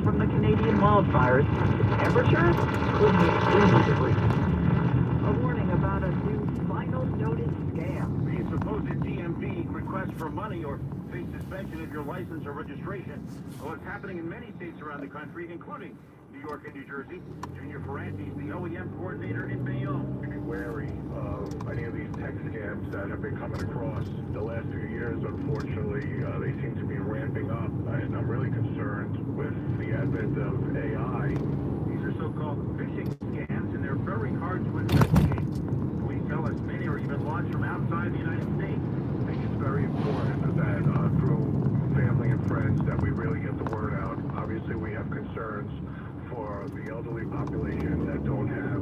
From the Canadian wildfires, temperatures could be extremely degrees. A warning about a new final notice scam. The supposed DMV request for money or face suspension of your license or registration. Well, it's happening in many states around the country, including New York and New Jersey. Junior Ferranti is the OEM coordinator in Bayonne. Be wary of any of these tech scams that have been coming across the last few years. Unfortunately, they seem to be ramping up, and I'm really concerned with the advent of AI. These are so-called phishing scams, and they're very hard to investigate. Police tell us many are even launched from outside the United States. I think it's very important that through family and friends that we really get the word out. Obviously, we have concerns for the elderly population that don't have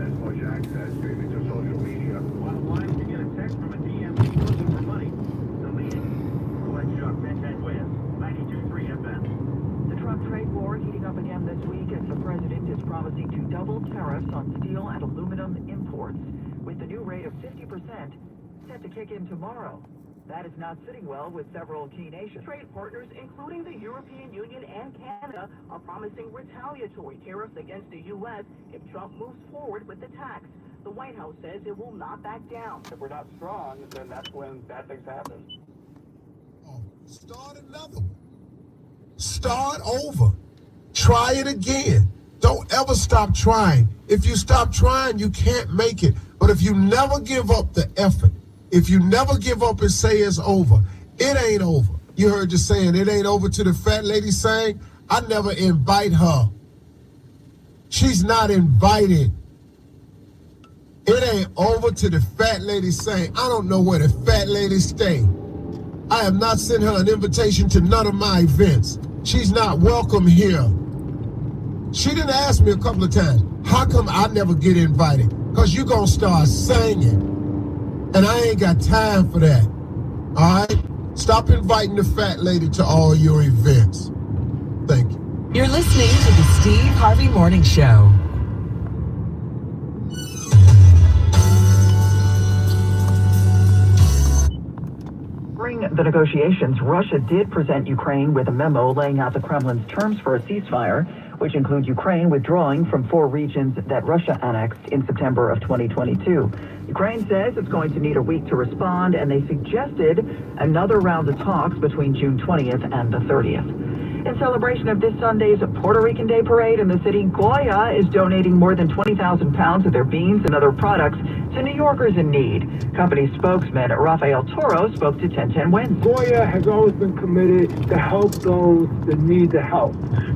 as much access maybe to social media. Bottom line, if you get a text from a DMV looking for money, delete it. Let's shop 1010 West, 92.3 FM. The Trump trade war heating up again this week as the president is promising to double tariffs on steel and aluminum imports, with the new rate of 50% set to kick in tomorrow. That is not sitting well with several key nations. Trade partners, including the European Union and Canada, are promising retaliatory tariffs against the U.S. if Trump moves forward with the tax. The White House says it will not back down. If we're not strong, then that's when bad things happen. Oh, start another one. Start over. Try it again. Don't ever stop trying. If you stop trying, you can't make it. But if you never give up the effort, if you never give up and say it's over, it ain't over. You heard the saying, it ain't over to the fat lady saying, I never invite her. She's not invited. It ain't over to the fat lady saying, I don't know where the fat lady stay. I have not sent her an invitation to none of my events. She's not welcome here. She didn't ask me a couple of times, how come I never get invited? Because you're going to start singing. And I ain't got time for that. All right? Stop inviting the fat lady to all your events. Thank you. You're listening to the Steve Harvey Morning Show. During the negotiations, Russia did present Ukraine with a memo laying out the Kremlin's terms for a ceasefire, which include Ukraine withdrawing from 4 regions that Russia annexed in September of 2022. Ukraine says it's going to need a week to respond, and they suggested another round of talks between June 20th and the 30th. In celebration of this Sunday's Puerto Rican Day Parade in the city, Goya is donating more than 20,000 pounds of their beans and other products to New Yorkers in need. Company spokesman Rafael Toro spoke to 1010 Wins. Goya has always been committed to help those that need the help.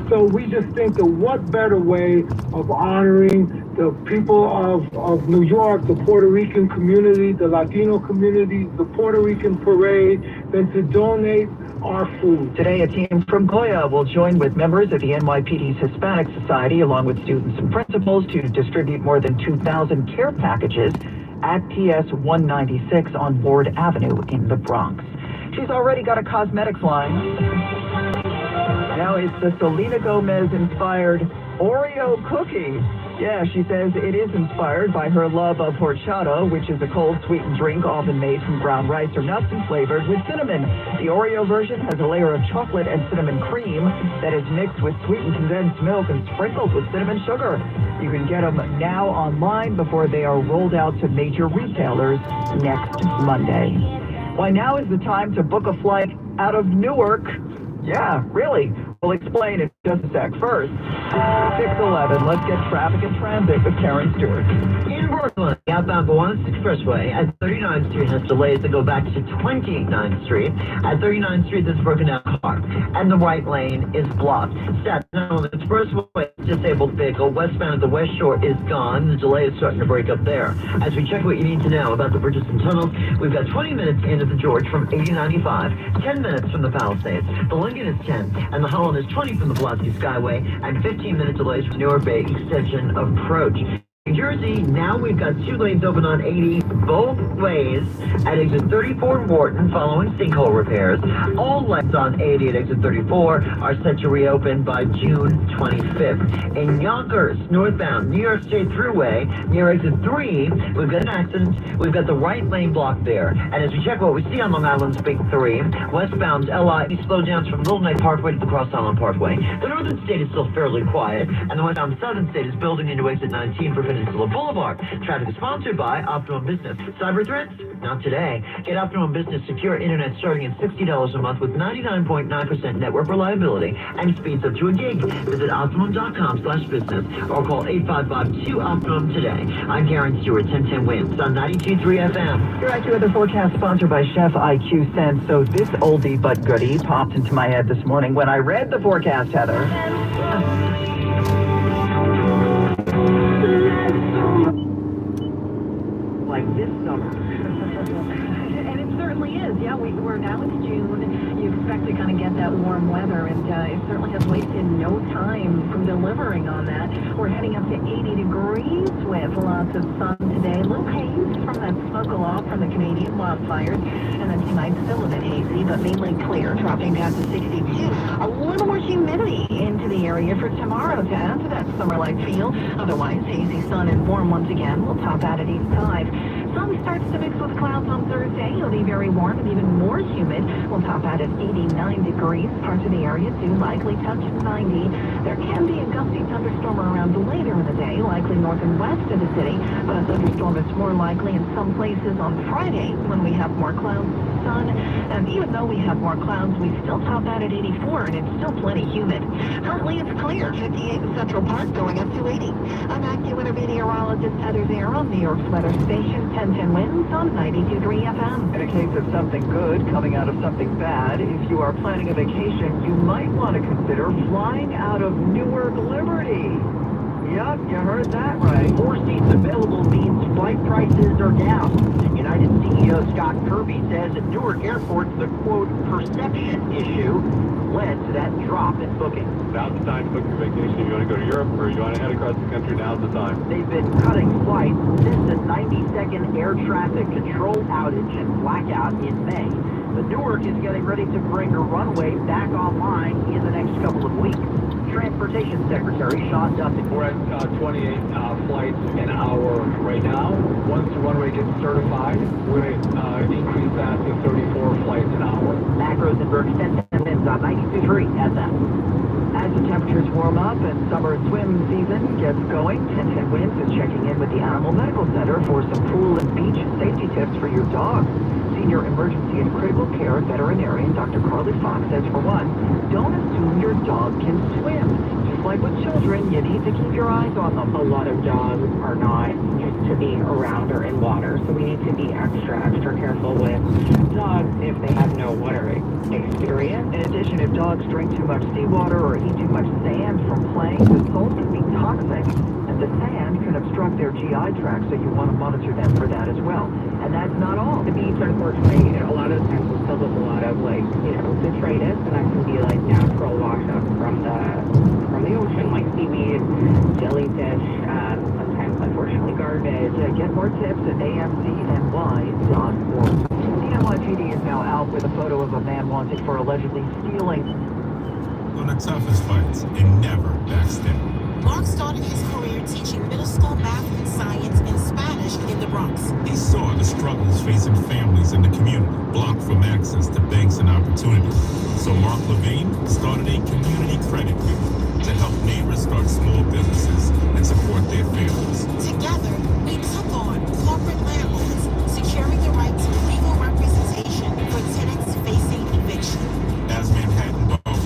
So we just think that what better way of honoring the people of New York, the Puerto Rican community, the Latino community, the Puerto Rican parade, than to donate our food. Today, a team from Goya will join with members of the NYPD's Hispanic Society, along with students and principals, to distribute more than 2,000 care packages at PS 196 on Ward Avenue in the Bronx. She's already got a cosmetics line. Now it's the Selena Gomez-inspired Oreo cookie. Yeah, she says it is inspired by her love of horchata, which is a cold sweetened drink often made from ground rice or nuts and flavored with cinnamon. The Oreo version has a layer of chocolate and cinnamon cream that is mixed with sweetened condensed milk and sprinkled with cinnamon sugar. You can get them now online before they are rolled out to major retailers next Monday. Why now is the time to book a flight out of Newark Yeah, really. We'll explain in just a sec. First, 611, let's get traffic and transit with Karen Stewart. In Brooklyn, the outbound Gowanus Expressway at 39th Street has delays that go back to 29th Street. At 39th Street, there's a broken down car, and the right lane is blocked. Status on the expressway, disabled vehicle westbound at the West Shore is gone. The delay is starting to break up there. As we check what you need to know about the bridges and tunnels, we've got 20 minutes into the George from 8095, 10 minutes from the Palisades, the Lincoln is 10, and the Holland is 20 from the Pulaski Skyway, and 15-minute delays from Newark Bay Extension approach. New Jersey, now we've got 2 lanes open on 80 both ways at exit 34 Morton following sinkhole repairs. All lanes on 80 at exit 34 are set to reopen by June 25th. In Yonkers, northbound New York State Thruway, near exit 3, we've got an accident. We've got the right lane blocked there. And as we check what we see on Long Island's Big 3, westbound LI slowdowns from Little Neck Parkway to the Cross Island Parkway. The northern state is still fairly quiet, and the westbound southern state is building into exit 19 for Peninsula Boulevard. Traffic is sponsored by Optimum Business. Cyber threats? Not today. Get Optimum Business secure internet starting at $60 a month with 99.9% network reliability and speeds up to a gig. Visit Optimum.com/business or call 855-2-OPTIMUM today. I'm Karen Stewart, 1010 Wins on 92.3 FM. Your AccuWeather forecast sponsored by Chef IQ Sense. So this oldie but goodie popped into my head this morning when I read the forecast, Heather. Like this summer. And it certainly is. Yeah, we're now into June. You expect to kind of get that warm weather, and it certainly has wasted no time from delivering on that. We're heading up to 80 degrees with lots of sun today. A little haze from that smoke aloft from the Canadian wildfires. And then tonight, still a bit hazy, but mainly clear, dropping down to 62. A little more humidity into the area for tomorrow to add to that summer-like feel. Otherwise, hazy sun and warm once again. We'll top out at 85. Sun starts to mix with clouds on Thursday. It'll be very warm and even more humid. We'll top out at 89 degrees. Parts of the area do likely touch 90. There can be a gusty thunderstorm around later in the day, likely north and west of the city. But a thunderstorm is more likely in some places on Friday when we have more clouds, sun. And even though we have more clouds, we still top out at 84, and it's still plenty humid. Currently, it's clear. 58 in Central Park, going up to 80. I'm AccuWeather meteorologist Heather Zare on New York's weather station, 1010 Winds on 92.3 FM. In a case of something good coming out of something bad, if you are planning a vacation, you might want to consider flying out of Newark Liberty. Yep, you heard that right. More seats available means flight prices are down. United CEO Scott Kirby says at Newark Airport, the quote, perception issue led to that drop in bookings. Now's the time to book your vacation. If you want to go to Europe or you want to head across the country, now's the time. They've been cutting flights since a 90-second air traffic control outage and blackout in May. But Newark is getting ready to bring her runway back online in the next couple of weeks. Transportation Secretary Sean Duffy. We're at 28 flights an hour right now. Once the runway gets certified, we're going to increase that to 34 flights an hour. Mac Rosenberg, 1010 Winds on 92.3 FM. As the temperatures warm up and summer swim season gets going, 1010 Winds is checking in with the Animal Medical Center for some pool and beach safety tips for your dog. Senior Emergency and Critical Care veterinarian Dr. Carly Fox says, for one, don't assume your dog can swim. Just like with children, you need to keep your eyes on them. A lot of dogs are not used to being around or in water, so we need to be extra careful with dogs if they have no water experience. In addition, if dogs drink too much seawater or eat too much sand from playing, the salt can be toxic, and the sand can obstruct their GI tract, so you want to monitor them for that as well. And that's not all. The beach, unfortunately, a lot of the times will fill with a lot of, detritus, and that can be, natural wash-up from the ocean, like seaweed, jellyfish, sometimes, unfortunately, garbage. Get more tips at amcny.org. The NYPD is now out with a photo of a man wanted for allegedly stealing. On the toughest fights and never backs down. Mark started his career teaching middle school math and science and Spanish in the Bronx. He saw the struggles facing families in the community, blocked from access to banks and opportunities. So Mark Levine started a community credit union to help neighbors start small businesses and support their families. Together, we took on corporate landlords, securing the right to legal representation for tenants facing eviction. As Manhattan borrowed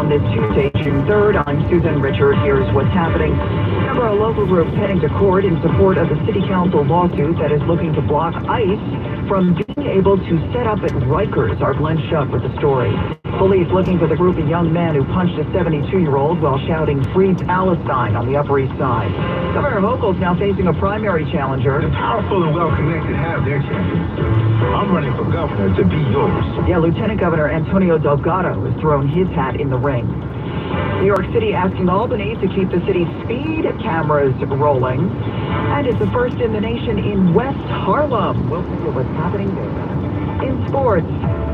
on this Tuesday, June 3rd. I'm Susan Richard. Here's what's happening. Several local groups heading to court in support of the City Council lawsuit that is looking to block ICE from being able to set up at Rikers. Our Glenn Schuck with the story. Police looking for the group of young men who punched a 72-year-old while shouting "Free Palestine" on the Upper East Side. Governor Hochul's now facing a primary challenger. The powerful and well-connected have their chances. I'm running for governor to be yours. Yeah, Lieutenant Governor Antonio Delgado has thrown his hat in the ring. New York City asking Albany to keep the city's speed cameras rolling. And it's the first in the nation in West Harlem. We'll see what's happening there. In sports,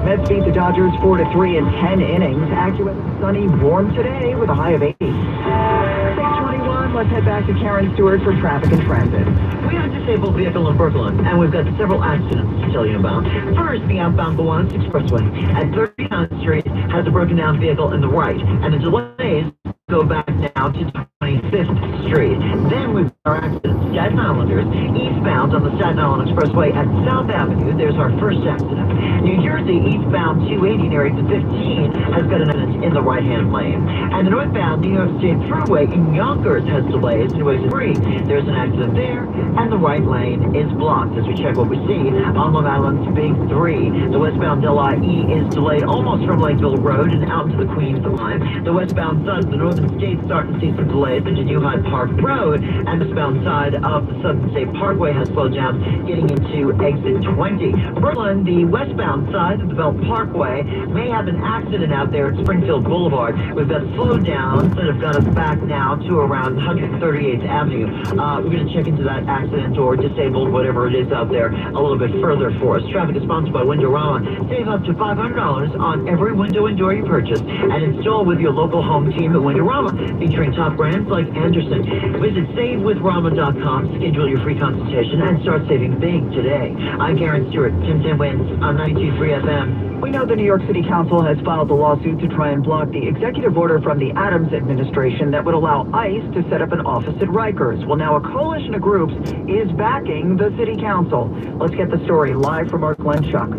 Mets beat the Dodgers 4-3 in 10 innings. AccuWeather sunny, warm today with a high of 80. 6:21, let's head back to Karen Stewart for traffic and transit. We have a disabled vehicle in Brooklyn, and we've got several accidents to tell you about. First, the outbound Gowanus Expressway at 39th Street has a broken down vehicle in the right, and the delays go back now to 25th Street. Then we've got our accident, Staten Islanders, eastbound on the Staten Island Expressway at South Avenue. There's our first accident. New Jersey, eastbound 280 near exit 15 has got an accident in the right-hand lane. And the northbound New York State Thruway in Yonkers has delays in exit 3. There's an accident there, and the right lane is blocked as we check what we see on Long Island's Big 3. The westbound Delhi E is delayed almost from Lakeville Road and out to the Queens line. The westbound side of the Northern State starting to see some delays into New Hyde Park Road, and the westbound side of the Southern State Parkway has slowed down getting into exit 20. Brooklyn, the westbound side of the Belt Parkway may have an accident out there at Springfield Boulevard. We've got slowdowns that have got us back now to around 138th Avenue. We're going to check into that accident or disabled, whatever it is out there, a little bit further for us. Traffic is sponsored by Windorama. Save up to $500 on every window and door you purchase and install with your local home team at Windorama, featuring top brands like Anderson. Visit SaveWithRama.com, schedule your free consultation, and start saving big today. I'm Karen Stewart, 1010 Wins on 92.3 FM. We know the New York City Council has filed a lawsuit to try and block the executive order from the Adams administration that would allow ICE to set up an office at Rikers. Well, now a coalition of groups is backing the City Council. Let's get the story live from our Glenn Schuck.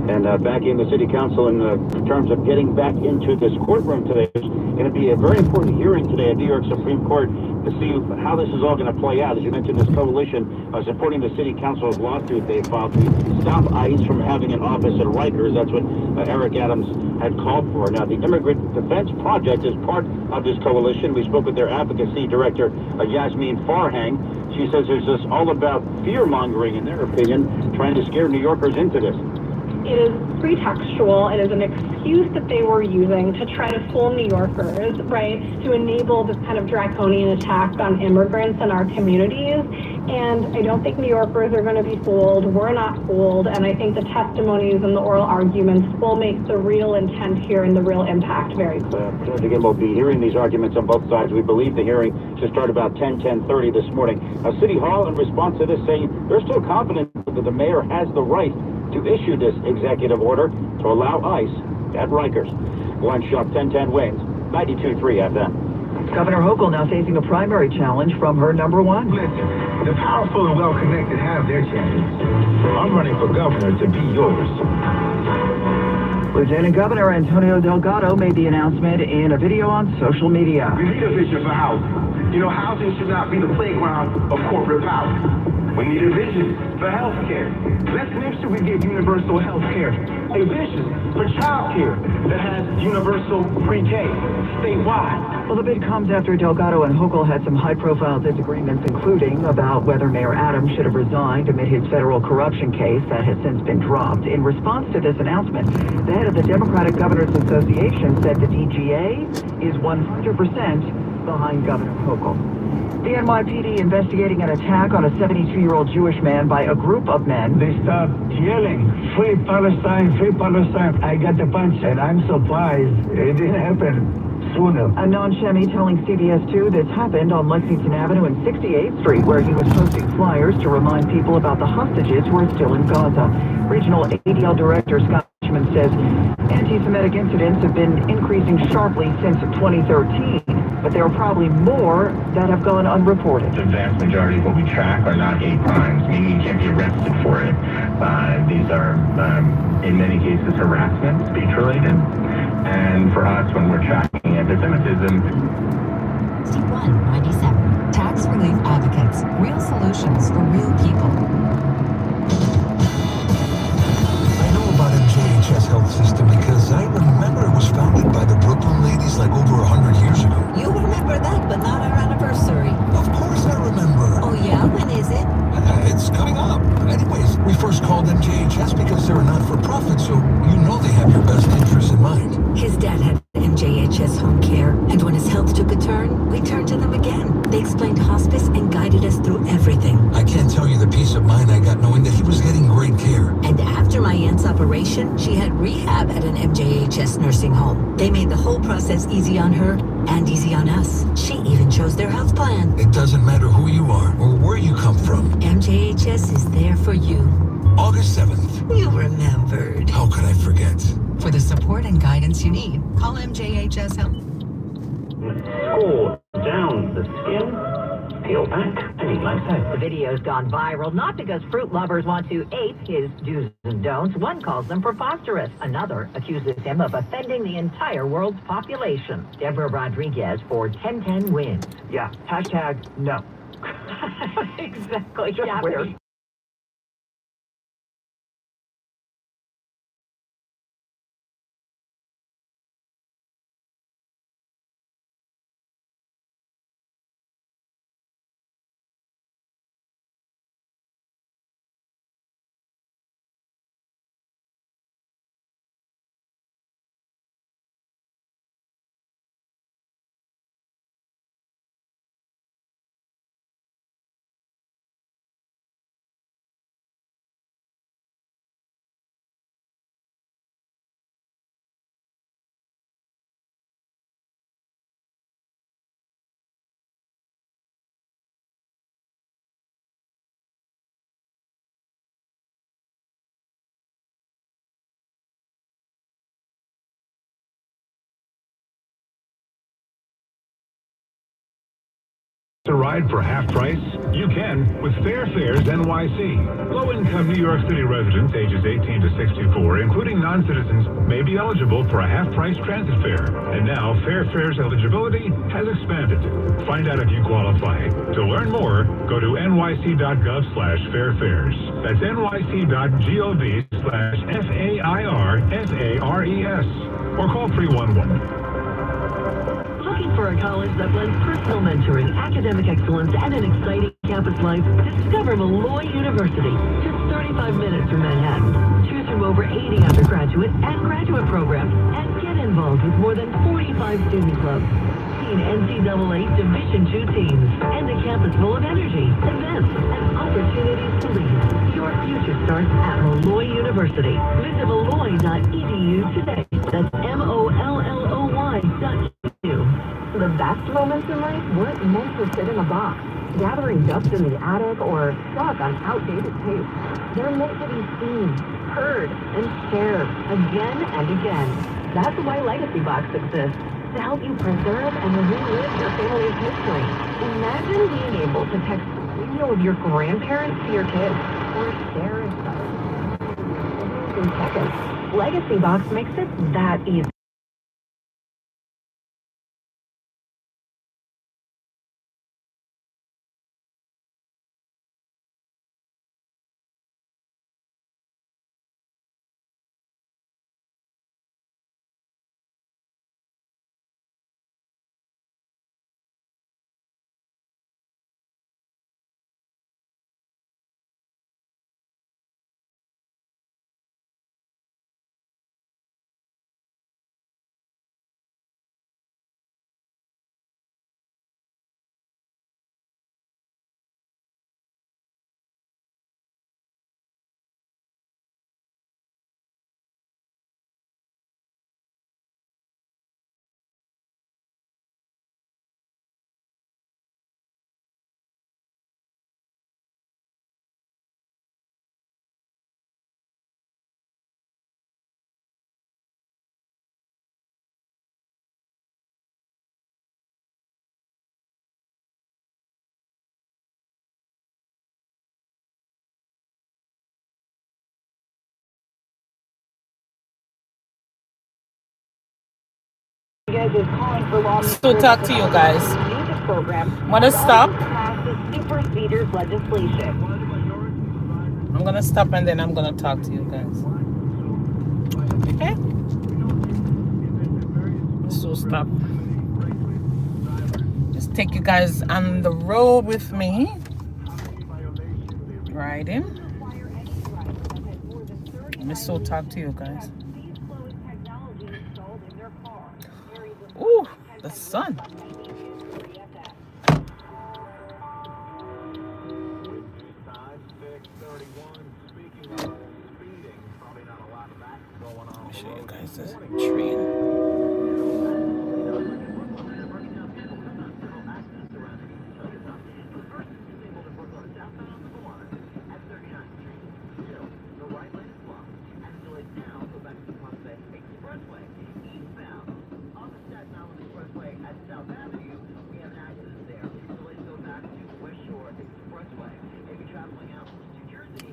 And backing the City Council in terms of getting back into this courtroom today is going to be a very important hearing today at New York Supreme Court to see how this is all going to play out. As you mentioned, this coalition supporting the City Council's lawsuit they filed to stop ICE from having an office at Rikers. That's what Eric Adams had called for. Now, the Immigrant Defense Project is part of this coalition. We spoke with their advocacy director, Yasmin Farhang. She says it's just all about fear-mongering, in their opinion, trying to scare New Yorkers into this. It is pretextual. It is an excuse that they were using to try to fool New Yorkers, right, to enable this kind of draconian attack on immigrants in our communities. And I don't think New Yorkers are going to be fooled. We're not fooled. And I think the testimonies and the oral arguments will make the real intent here and the real impact very clear. Judge, again, we'll be hearing these arguments on both sides. We believe the hearing should start about 10:30 this morning. City Hall, in response to this, saying they're still confident that the mayor has the right to issue this executive order to allow ICE at Rikers. Glenn Schuck, 1010 Wins, 92.3 FM. Governor Hochul now facing a primary challenge from her number one. Listen, the powerful and well-connected have their chances. I'm running for governor to be yours. Lieutenant Governor Antonio Delgado made the announcement in a video on social media. We need a vision for housing. You know, housing should not be the playground of corporate power. We need a vision for health care. Let's make sure we get universal health care. A vision for child care that has universal pre-K statewide. Well, the bid comes after Delgado and Hochul had some high-profile disagreements, including about whether Mayor Adams should have resigned amid his federal corruption case that has since been dropped. In response to this announcement, the head of the Democratic Governors Association said the DGA is 100% behind Governor Hochul. The NYPD investigating an attack on a 72-year-old Jewish man by a group of men. They stopped yelling, "Free Palestine, free Palestine." I got the punch, and I'm surprised it didn't happen sooner. Anon Shemi telling CBS 2 this happened on Lexington Avenue and 68th Street, where he was posting flyers to remind people about the hostages who are still in Gaza. Regional ADL Director Scott says anti-Semitic incidents have been increasing sharply since 2013, but there are probably more that have gone unreported. The vast majority of what we track are not hate crimes, meaning you can't be arrested for it. These are, in many cases, harassment, speech-related. And for us, when we're tracking anti-Semitism, 6197. Tax Relief Advocates. Real solutions for real people. I know about MJHS Health System because I remember it was founded by the Brooklyn ladies like over 100 years ago. You remember that, but not our anniversary. Of course I remember. Oh yeah? When is it? It's coming up. Anyways, we first called MJHS because they're a not-for-profit, so you know they have your best interests in mind. His dad had MJHS home care, and when his health took a turn, we turned to them again. They explained hospice and guided us through everything. I can't tell you the peace of mind I got knowing that he was getting great care. And after my aunt's operation, she had rehab at an MJHS nursing home. They made the whole process easy on her and easy on us. She even chose their health plan. It doesn't matter who you are or where you come from. MJHS is there for you. August 7th. You remembered. How could I forget? For the support and guidance you need, call MJHS Help. Score down the skin, peel back, and eat like so. The video's gone viral, not because fruit lovers want to ape his do's and don'ts. One calls them preposterous. Another accuses him of offending the entire world's population. Deborah Rodriguez for 1010 wins. Yeah, hashtag no. Exactly. Just Yeah, where? To ride for half price? You can with Fair Fares NYC. Low-income New York City residents ages 18 to 64, including non-citizens, may be eligible for a half-price transit fare. And now Fair Fares eligibility has expanded. Find out if you qualify. To learn more, go to nyc.gov/fairfares. That's nyc.gov/FAIRFARES. Or call 311. Looking for a college that blends personal mentoring, academic excellence, and an exciting campus life? Discover Malloy University, just 35 minutes from Manhattan. Choose from over 80 undergraduate and graduate programs, and get involved with more than 45 student clubs, 15 NCAA Division II teams, and a campus full of energy, events, and opportunities to lead. Your future starts at Malloy University. Visit malloy.edu today. That's MOLLOY.edu. The best moments in life weren't meant to sit in a box, gathering dust in the attic, or stuck on outdated tape. They're meant to be seen, heard, and shared again and again. That's why Legacy Box exists, to help you preserve and relive your family's history. Imagine being able to text video of your grandparents to your kids, or share a in seconds. Legacy Box makes it that easy. Hernandez is calling for lawmakers to talk to you guys. Wanna stop? Super speeders legislation. I'm gonna stop and then I'm gonna talk to you guys. Okay? So stop. Just take you guys on the road with me. Riding. Let me so talk to you guys. Ooh, the sun. I'll show you guys this train.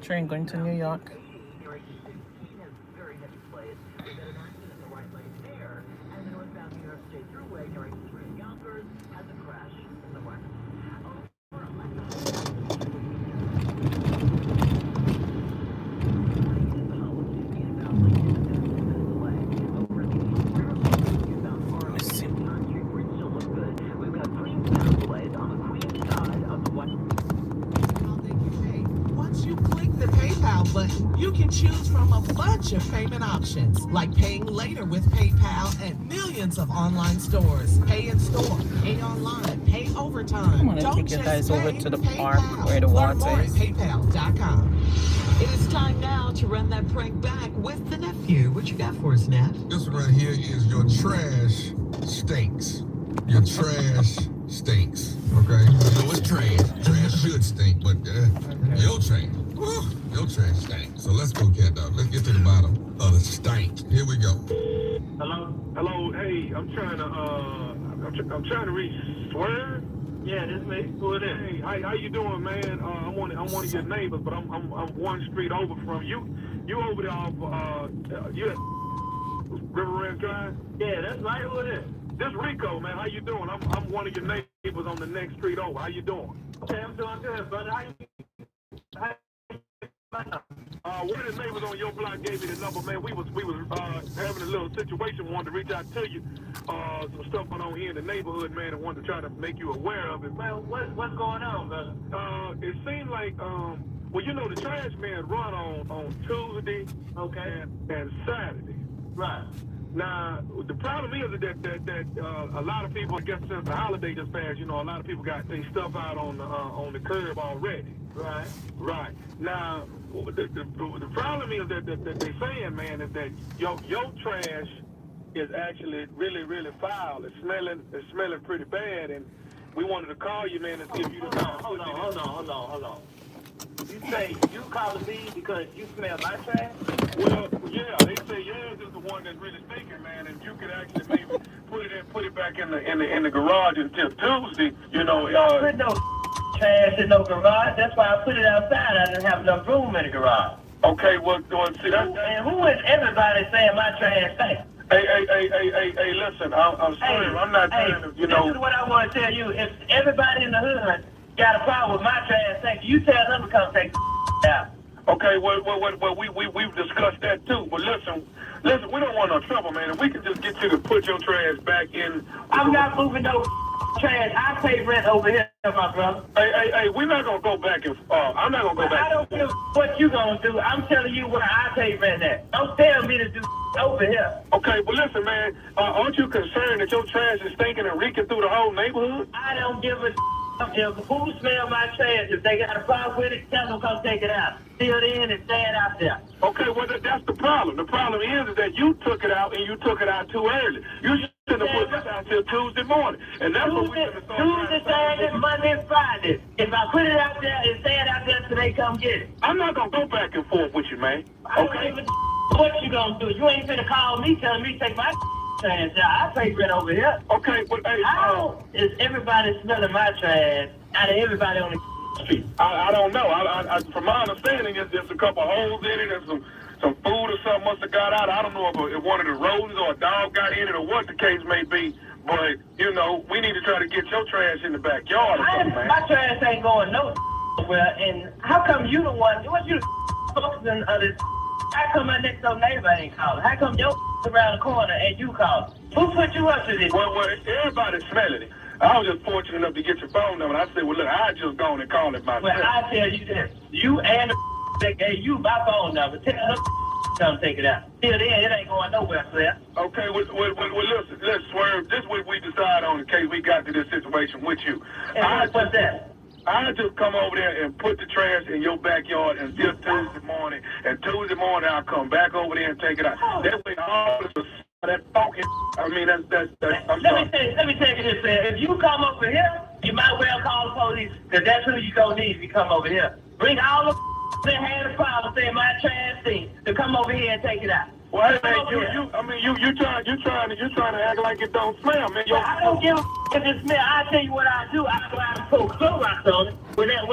Train going to New York. You can choose from a bunch of payment options, like paying later with PayPal at millions of online stores. Pay in store, pay online, pay overtime. I'm gonna take you guys over to the park where the water is. PayPal.com. It is time now to run that prank back with the nephew. What you got for us, Neff? This right here is your trash stinks. Your trash stinks. Okay? I know it's trash. Trash should stink, but your trash. Your trash stinks. So let's go, cat dog. Let's get to the bottom of the stink. Here we go. Hello? Hello, hey, I'm trying to reach Swear? Yeah, this me. Who it is? Hey, how you doing, man? I'm one of your neighbors, but I'm one street over from you. You over there off you at River Red Drive? Yeah, that's right. Who it is? This Rico, man. How you doing? I'm one of your neighbors on the next street over. How you doing? Okay, I'm doing good, brother. One of the neighbors on your block gave me the number, man. We was having a little situation. Wanted to reach out to you. Some stuff going on here in the neighborhood, man, and wanted to try to make you aware of it. Well, what's going on, brother? It seemed like well, you know, the trash man run on Tuesday, okay, and Saturday, right. Now, the problem is that a lot of people, I guess since the holiday just passed, you know, a lot of people got their stuff out on the curb already. Right. Right. Now, the problem is that they're saying, man, is that your trash is actually really, really foul. It's smelling pretty bad, and we wanted to call you, man, and see if you just... Hold on. You say you calling me because you smell my trash? Well, yeah, they say yours is the one that's really stinking, man, and you could actually maybe put it back in the garage until Tuesday. You know, don't put no trash in no garage. That's why I put it outside. I didn't have enough room in the garage. Okay, well, see that. And who is everybody saying my trash stinks? Hey, listen, I'm sorry, I'm not trying to, you know. This is what I want to tell you. If everybody in the hood got a problem with my trash tank, you tell them to come take out. Okay, well, we've discussed that too. But listen, we don't want no trouble, man. If we can just get you to put your trash back in. I'm not moving no trash. I pay rent over here, my brother. Hey, we're not gonna go back and I'm not gonna go back. I don't care what you gonna do. I'm telling you where I pay rent at. Don't tell me to do over here. Okay, well listen, man. Aren't you concerned that your trash is stinking and reeking through the whole neighborhood? I don't give a who smell my trash. If they got a problem with it, tell them to come take it out. Seal it in and stand out there. Okay, well that's the problem. The problem is that you took it out and you took it out too early. You should have put this out till Tuesday morning. And that's what we should have Tuesday, Saturday, Monday, Friday. If I put it out there and stand out there till they come get it. I'm not gonna go back and forth with you, man. Okay? What you gonna do? You ain't finna call me telling me to take my trash out. I pay rent over here. Okay, but hey, how is everybody smelling my trash out of everybody on the street? I don't know. From my understanding, there's a couple holes in it and some food or something must have got out. I don't know if one of the roses or a dog got in it or what the case may be. But, you know, we need to try to get your trash in the backyard or something, man. My trash ain't going nowhere. And how come you the one? What you focusing on this? How come my next door neighbor ain't calling? How come your around the corner and you call? Who put you up to this? Well, everybody's smelling it. I was just fortunate enough to get your phone number. And I said, well, look, I just gone and called it myself. Well, I tell you this. You and the that gave you my phone number. Tell her come take it out. Till then, it ain't going nowhere, sir. Okay, well, listen, let's swerve. This is what we decide on in case we got to this situation with you. And what's that? I just come over there and put the trash in your backyard until Tuesday morning. And Tuesday morning, I'll come back over there and take it out. That way, all of that fucking, I mean, that's I'm sorry. Let me tell you this, man. If you come over here, you might well call the police, because that's who you gonna need if you come over here. Bring all the that had a problem saying my trash thing to come over here and take it out. Well, hey, you trying to act like it don't smell, man. I don't give a if it smell. I tell you what I do. I go out and put Clorox on it. Would that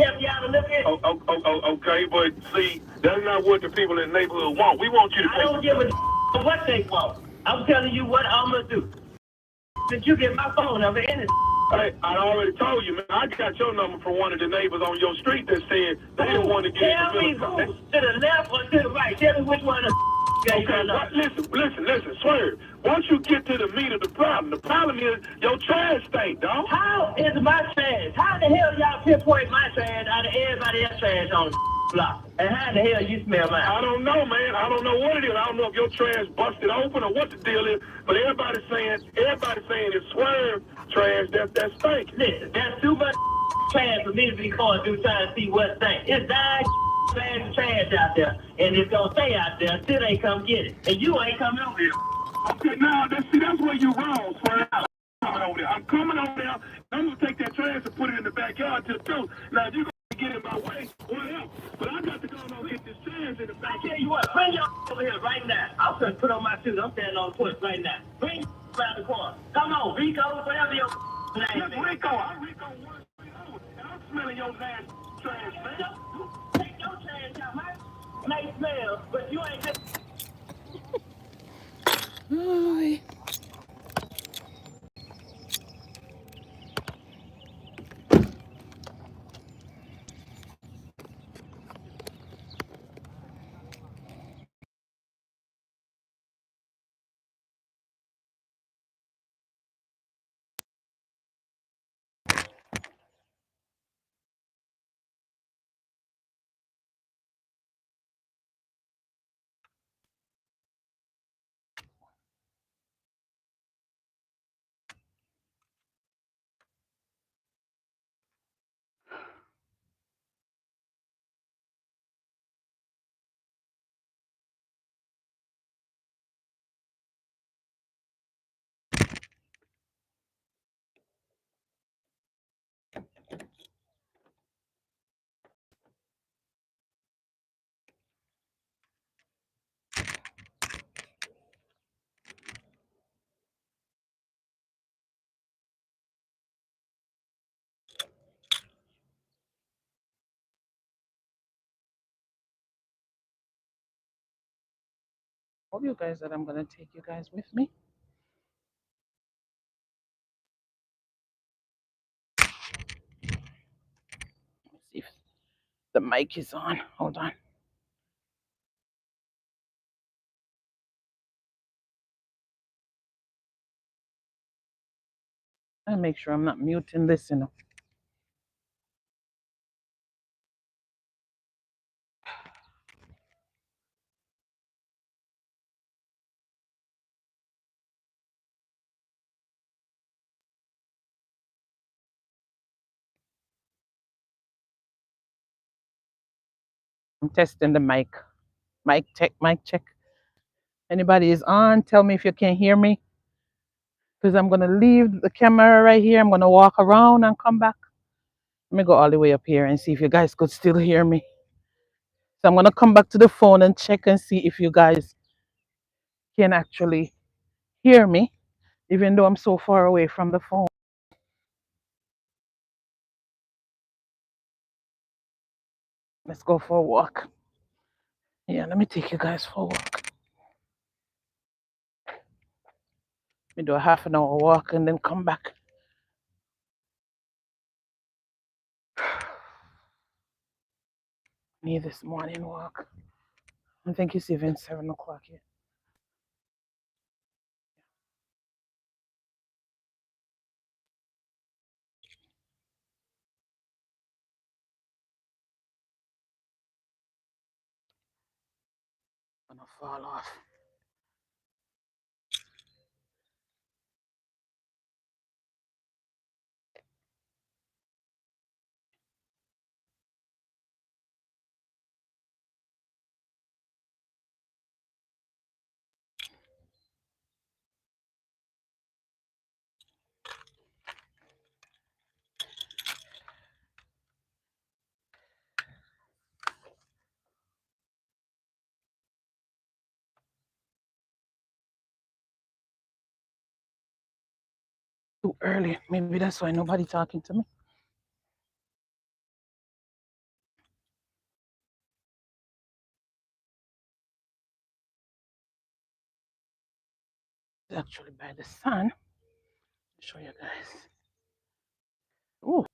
help you out a little bit? Okay, but see, that's not what the people in the neighborhood want. We want you to. I don't give a what they want. I'm telling you what I'm gonna do. Did you get my phone number in it? I already told you, man. I got your number from one of the neighbors on your street that said they didn't want to get Tell me who, to the left or to the right. Tell me which one of okay, listen, swerve. Once you get to the meat of the problem is your trash stink, dog. How is my trash? How the hell y'all pinpoint my trash out of everybody else's trash on the block? And how the hell you smell mine? I don't know, man. I don't know what it is. I don't know if your trash busted open or what the deal is. But everybody's saying it's swerve trash that's stinking. Listen, there's too much trash for me to be going through trying to see what stinks. It's dying trash out there, and it's gonna stay out there until they come get it. And you ain't coming over here. Okay, now that's where you wrong, swerve. I'm coming over there. I'm gonna take that trash and put it in the backyard till two. Now if you gonna get in my way, whatever. But I got to go and hit this trash in the back. I tell you what, bring your over here right now. I'm gonna put on my shoes. I'm standing on the porch right now. Bring around the corner. Come on, Rico, whatever your name is. Rico, I'm Rico 130. I'm smelling your last trash, man. Take your trash out, man. May smell, but you ain't just. Hi. Told you guys that I'm gonna take you guys with me. Let's see if the mic is on. Hold on. I make sure I'm not muting this, you know. I'm testing the mic. Mic check, mic check. Anybody is on? Tell me if you can hear me. Because I'm gonna leave the camera right here. I'm gonna walk around and come back. Let me go all the way up here and see if you guys could still hear me. So I'm gonna come back to the phone and check and see if you guys can actually hear me, even though I'm so far away from the phone. Let's go for a walk. Yeah, let me take you guys for a walk. We do a half an hour walk and then come back. Need this morning walk. I think it's even 7 o'clock here. I'm gonna fall off. Too early. Maybe that's why nobody talking to me. It's actually by the sun. Show you guys. Ooh.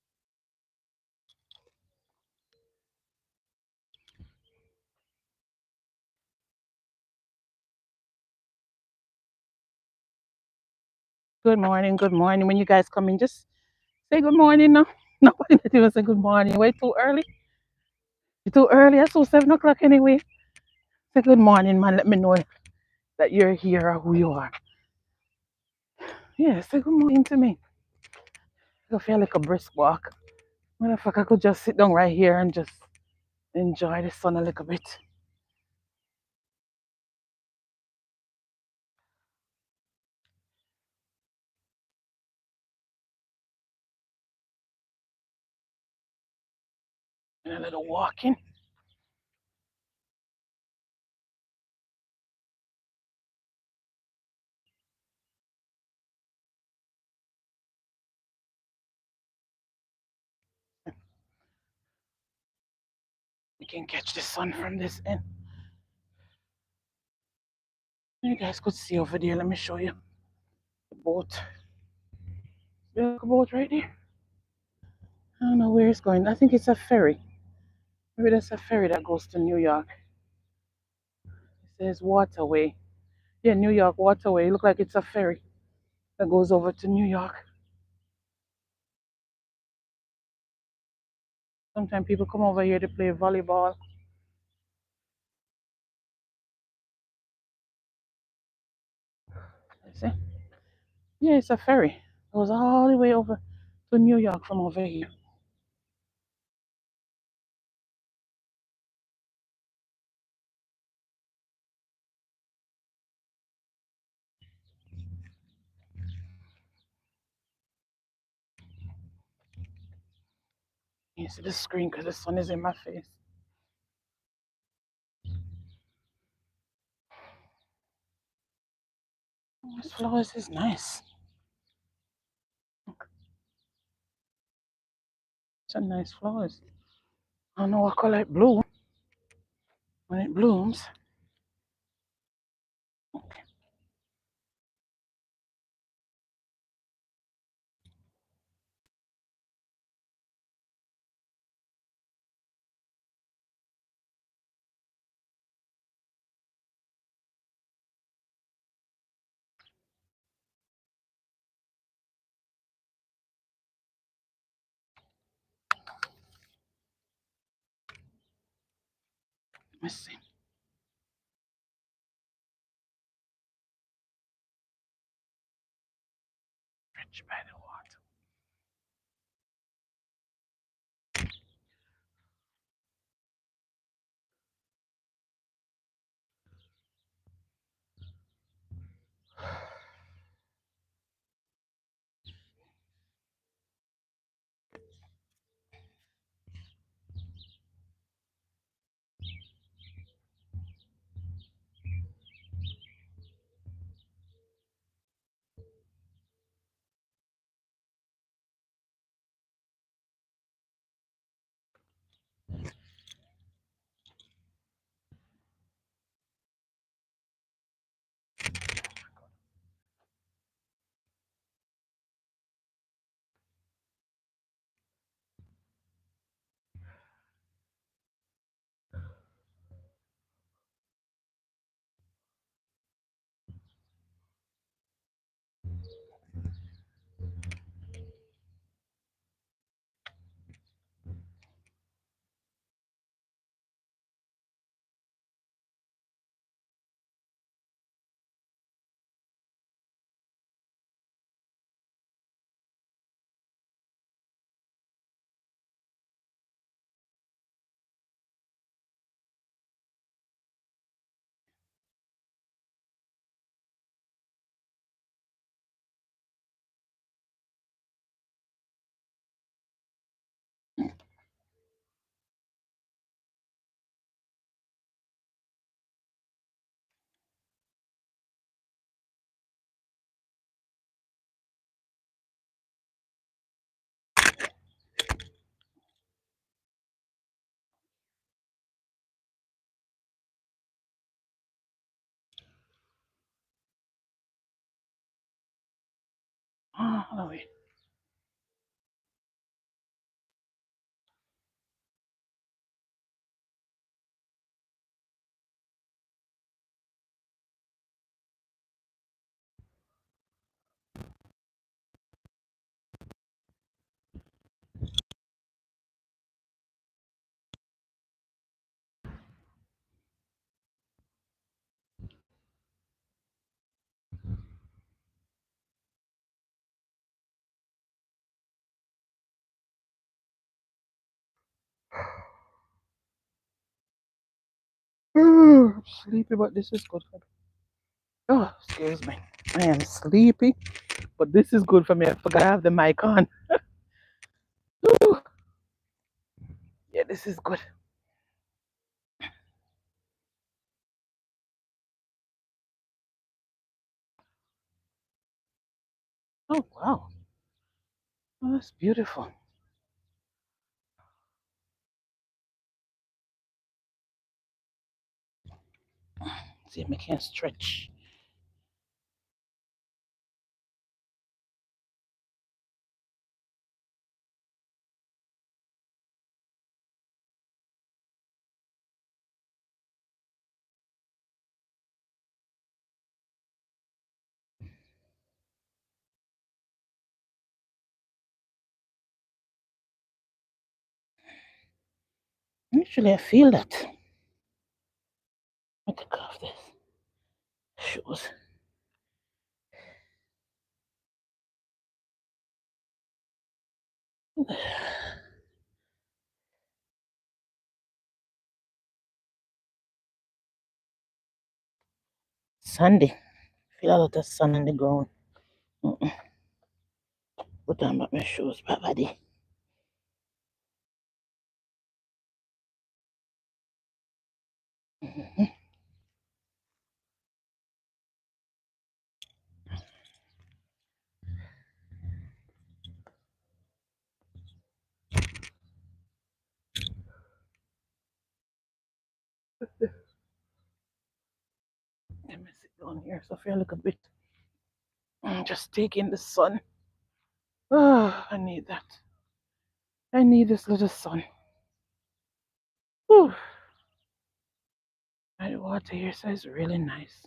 Good morning, good morning. When you guys come in, just say good morning now. Nobody that even say good morning. Wait too early. You too early. It's so 7 o'clock anyway. Say good morning, man. Let me know that you're here or who you are. Yeah, say good morning to me. I feel like a brisk walk. Motherfucker, I could just sit down right here and just enjoy the sun a little bit. And a little walking. You can catch the sun from this end. You guys could see over there. Let me show you the boat. There's a boat right there. I don't know where it's going. I think it's a ferry. Maybe that's a ferry that goes to New York. It says waterway. Yeah, New York waterway. It looks like it's a ferry that goes over to New York. Sometimes people come over here to play volleyball. You see? Yeah, it's a ferry. It goes all the way over to New York from over here. You see the screen because the sun is in my face. This flowers is nice. It's a nice flowers. I don't know what color it blue when it blooms. Let me see. Rich by the water. Oh, wait. I'm sleepy, but this is good for me. Oh, excuse me. I am sleepy, but this is good for me. I forgot I have the mic on. Ooh. Yeah, this is good. Oh, wow. Oh, that's beautiful. See if I can stretch. Actually, I feel that. I take off this shoes. Sunday. Feel a lot of sun on the ground. Mm-mm. Put on back my shoes, buddy. Mm-hmm. Let me sit down here so I feel like a bit. Just take in the sun. Oh, I need that. I need this little sun. Whew. And the water here so it's really nice.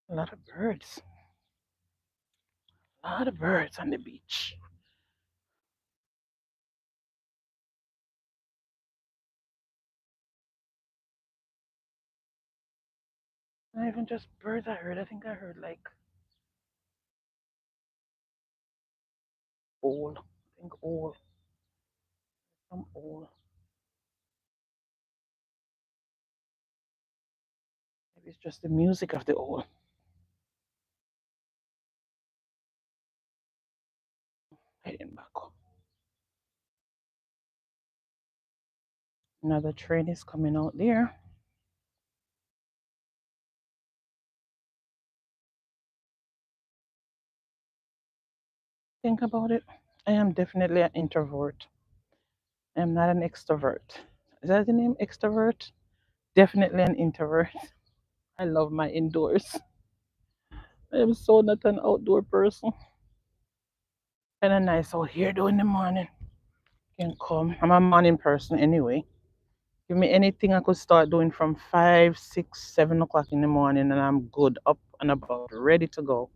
A lot of birds. A lot of birds on the beach. Not even just birds I heard. I think I heard like owl. I think owl. Some owl. Maybe it's just the music of the owl. Heading back up. Another train is coming out there. Think about it. I am definitely an introvert. I am not an extrovert. Is that the name? Extrovert? Definitely an introvert. I love my indoors. I am so not an outdoor person. Kind of nice out here though in the morning. Can come. I'm a morning person anyway. Give me anything I could start doing from 5, 6, 7 o'clock in the morning, and I'm good, up and about, ready to go.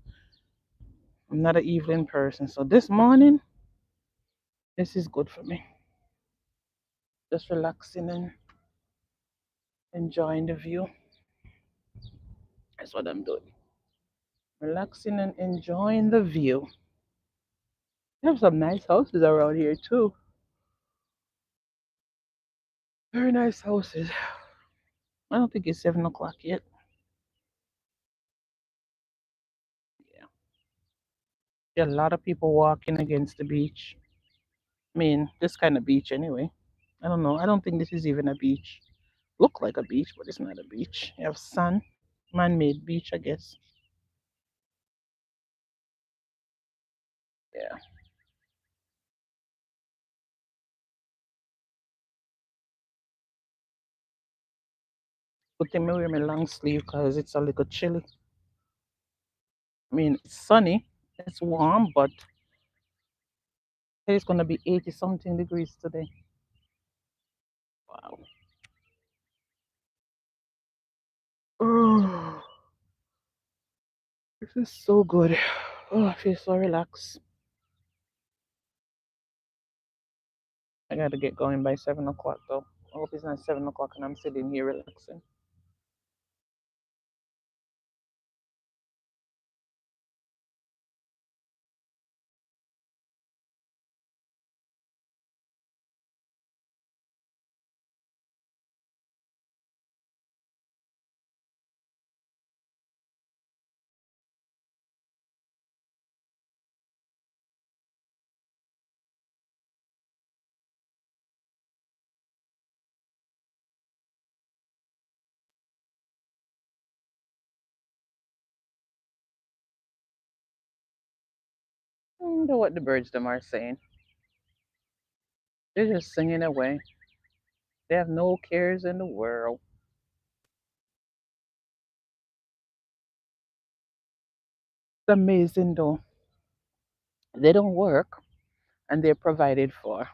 I'm not an evening person, so this morning, this is good for me. Just relaxing and enjoying the view. That's what I'm doing. Relaxing and enjoying the view. We have some nice houses around here too. Very nice houses. I don't think it's 7 o'clock yet. Yeah. There are a lot of people walking against the beach. I mean, this kind of beach anyway. I don't know. I don't think this is even a beach. Look like a beach, but it's not a beach. You have sand, man-made beach, I guess. Yeah. But then me wear my long sleeve because it's a little chilly. I mean, it's sunny, it's warm, but it's gonna be 80 something degrees today. Wow. Oh, this is so good. Oh, I feel so relaxed. I gotta get going by 7 o'clock though. I hope it's not 7 o'clock and I'm sitting here relaxing. I wonder what the birds them are saying. They're just singing away. They have no cares in the world. It's amazing though. They don't work and they're provided for.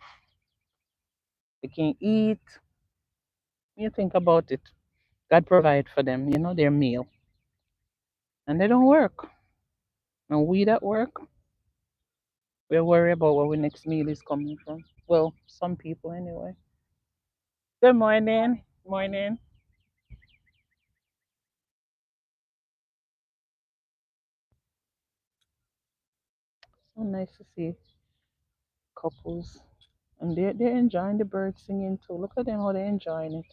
They can eat. You think about it. God provide for them, their meal. And they don't work. And we that work, we're worried about where our next meal is coming from. Well, some people anyway. Good morning. Morning. So nice to see couples. And they're enjoying the birds singing too. Look at them how they're enjoying it.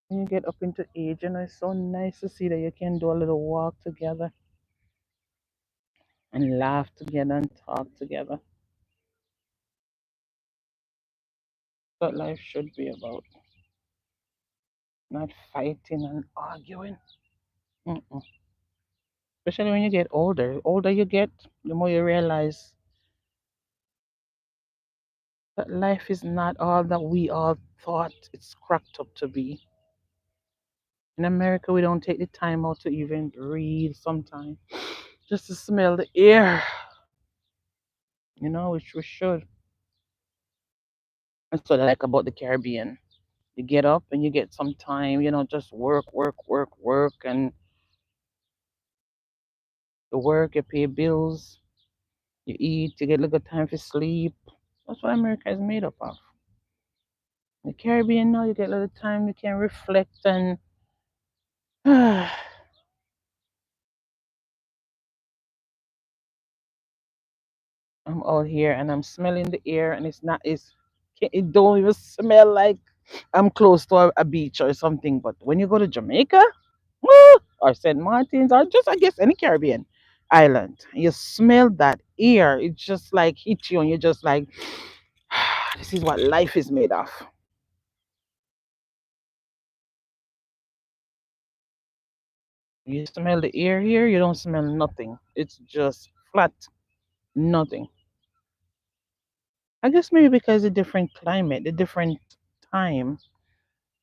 When you get up into age, it's so nice to see that you can do a little walk together and laugh together and talk together. What life should be about. Not fighting and arguing. Mm-mm. Especially when you get older. The older you get, the more you realize that life is not all that we all thought it's cracked up to be. In America, we don't take the time out to even breathe sometimes, just to smell the air, which we should. That's what I like about the Caribbean. You get up and you get some time, just work, work, work, work, and you work, you pay bills, you eat, you get a little time for sleep. That's what America is made up of. The Caribbean now, you get a little time, you can reflect and I'm out here and I'm smelling the air and it don't even smell like I'm close to a beach or something. But when you go to Jamaica, or St. Martin's, or just I guess any Caribbean island, you smell that air. It just like hits you and you're just like, this is what life is made of. You smell the air here, you don't smell nothing. It's just flat, nothing. I guess maybe because the different climate, the different time,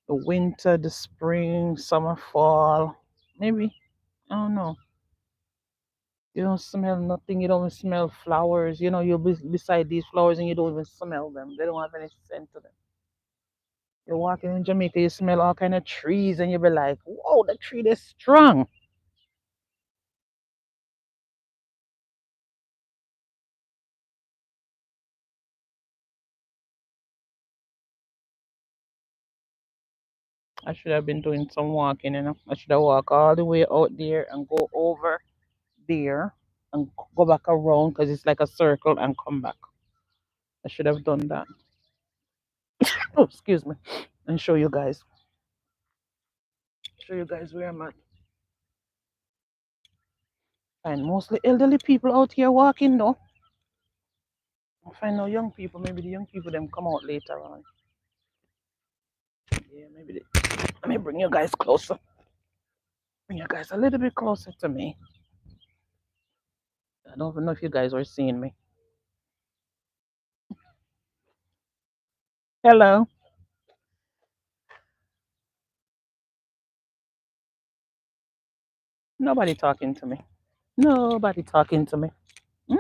the winter, the spring, summer, fall. Maybe. I don't know. You don't smell nothing. You don't smell flowers. You'll be beside these flowers and you don't even smell them. They don't have any scent to them. You're walking in Jamaica, you smell all kind of trees and you'll be like, whoa, the tree is strong. I should have been doing some walking. I should have walked all the way out there and go over there and go back around because it's like a circle and come back. I should have done that. Oh, excuse me. And show you guys. Show you guys where I'm at. And mostly elderly people out here walking though. I find no young people. Maybe the young people them come out later on. Yeah, maybe. Let me bring you guys closer. Bring you guys a little bit closer to me. I don't even know if you guys are seeing me. Hello. Nobody talking to me. Nobody talking to me. Hmm?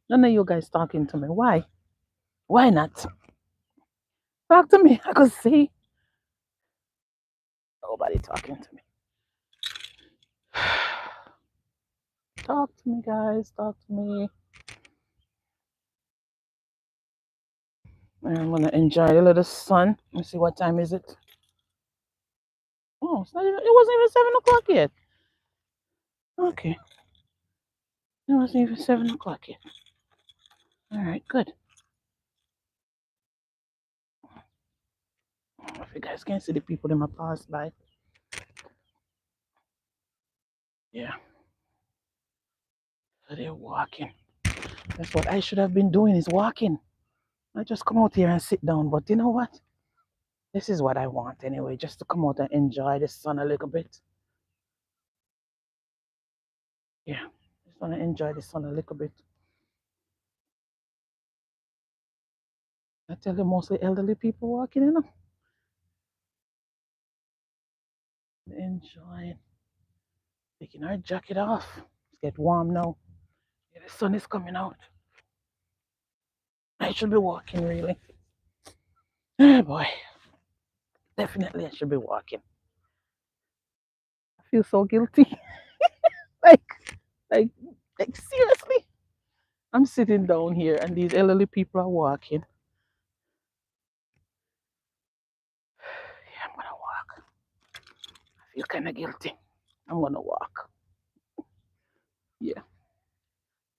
None of you guys talking to me. Why? Why not? Talk to me. I could see. Nobody talking to me. Talk to me, guys. Talk to me. I'm gonna enjoy a little sun. Let's see what time is it. Oh, it's not even, it wasn't even 7 o'clock yet. Okay, it wasn't even 7 o'clock yet. All right, good. If you guys can see the people in my pass by, yeah, so they're walking. That's what I should have been doing is walking. I just come out here and sit down. But you know what? This is what I want anyway, just to come out and enjoy the sun a little bit. Yeah, just want to enjoy the sun a little bit. I tell you, mostly elderly people walking, enjoying, taking our jacket off. It's get warm now. Yeah, the sun is coming out. I should be walking really. Oh boy, definitely I should be walking. I feel so guilty. like, like, like seriously. I'm sitting down here and these elderly people are walking. Yeah, I'm gonna walk. I feel kind of guilty. I'm gonna walk. Yeah,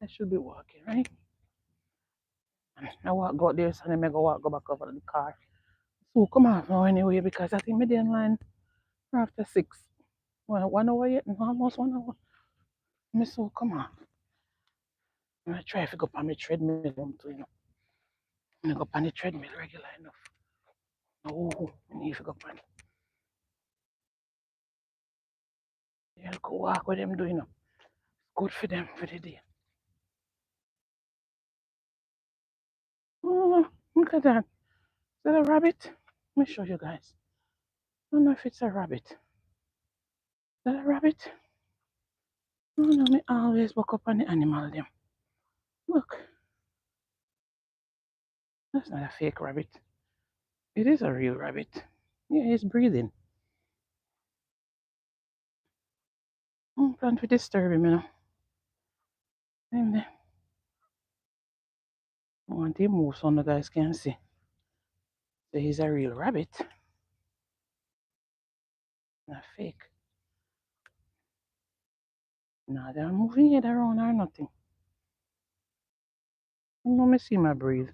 I should be walking, right? I walk go out there, so then I go walk go back over to the car. So come on now anyway, because I think my day in line after 6. Well, 1 hour yet, almost 1 hour. Me so come on. I'm gonna try to go up on my treadmill too, I'm gonna go up on the treadmill regular enough. Oh, I need to go up on it. Yeah, go walk with them doing, good for them for the day. Oh, look at that. Is that a rabbit? Let me show you guys. I don't know if it's a rabbit. Is that a rabbit? No, no, me always walk up on the animal them. Look, that's not a fake rabbit. It is a real rabbit. Yeah, he's breathing. Plan to disturb him, And I want him to move so the guys can see. So he's a real rabbit. Not fake. No, they're moving it around or nothing. Let me see my breathe.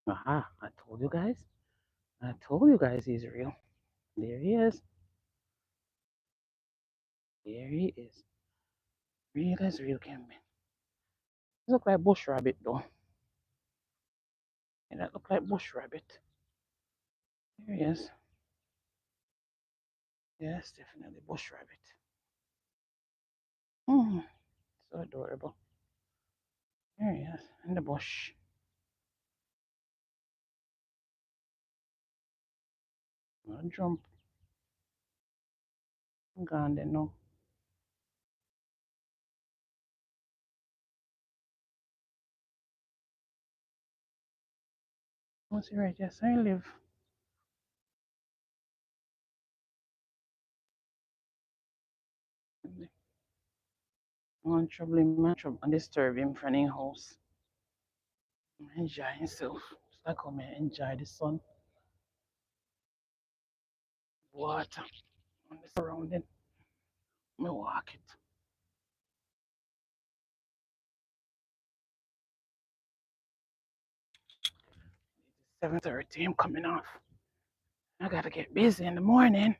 Aha, I told you guys. I told you guys he's real. There he is. There he is. Real as real can be. He look like bush rabbit though. Yeah, that look like bush rabbit. There he is. Yes, definitely bush rabbit. So adorable. There he is in the bush. I'll jump. I'm gone then now. What's he right? Yes, I live. I want trouble him, man, trouble and disturb him from his house. Enjoy himself. It's like how I enjoy the sun, water, and the surrounding. I walk it. 7:30, I'm coming off. I gotta get busy in the morning.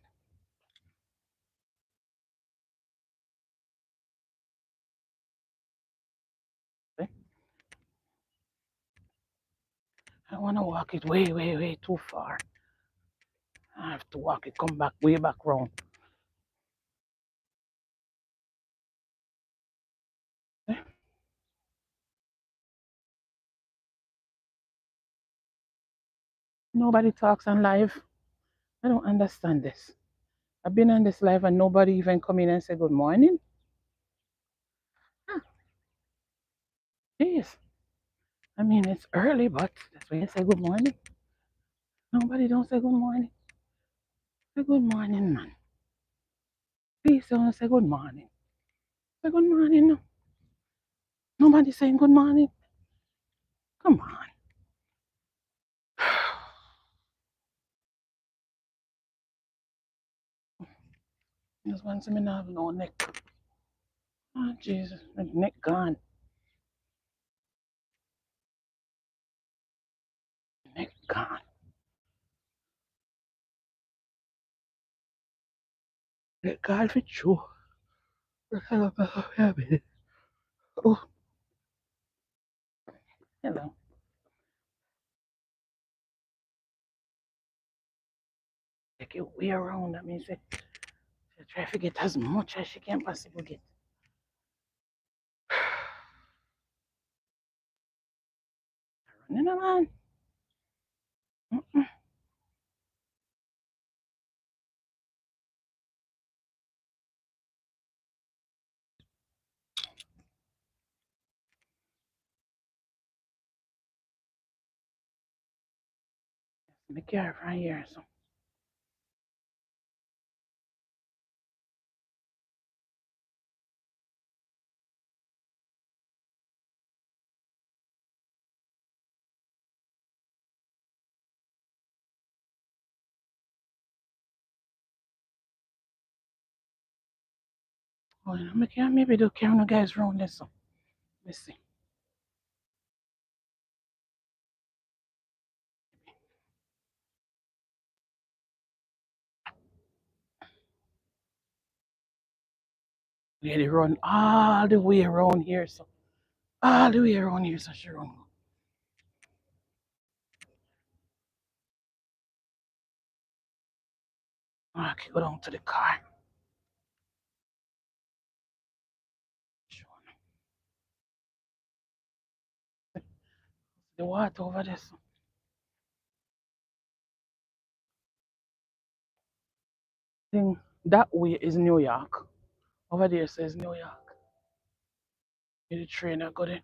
I want to walk it way, way, way too far. I have to walk it, come back, way back round. Nobody talks on live. I don't understand this. I've been on this live and nobody even come in and say good morning. Jeez. I mean, it's early, but that's when you say good morning. Nobody don't say good morning. Say good morning, man. Please don't say good morning. Say good morning. No. Nobody saying good morning. Come on. Just want me to have no neck. Oh, Jesus. My neck gone. Neck gone. Let God for you. Oh, hello. Take it way around. That means that she try to get as much as she can possibly get. Running around. Be careful right here. So. Oh, I can maybe do camera guys round this. So. Let's see. Lady run all the way around here. So. All the way around here. So she run. Okay, go down to the car. The water over there. So. Thing that way is New York. Over there says New York. The train I got it.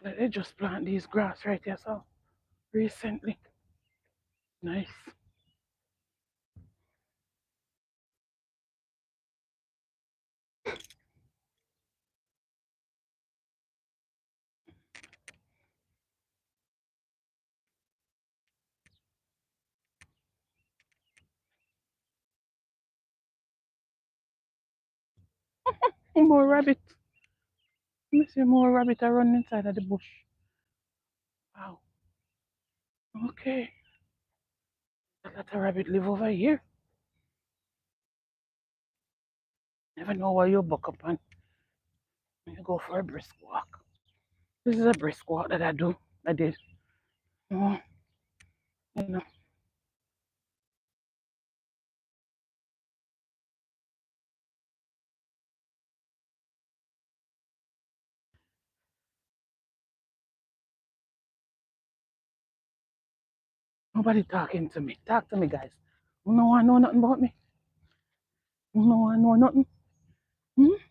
They just plant these grass right here, so recently. Nice. More rabbit. Let me see more rabbit are running inside of the bush. Wow. Okay. A lot of rabbit live over here. Never know where you buck up on. You go for a brisk walk. This is a brisk walk that I do. I did. Oh, you know. Nobody talking to me. Talk to me, guys. You know I know nothing about me. You know I know nothing. Hmm?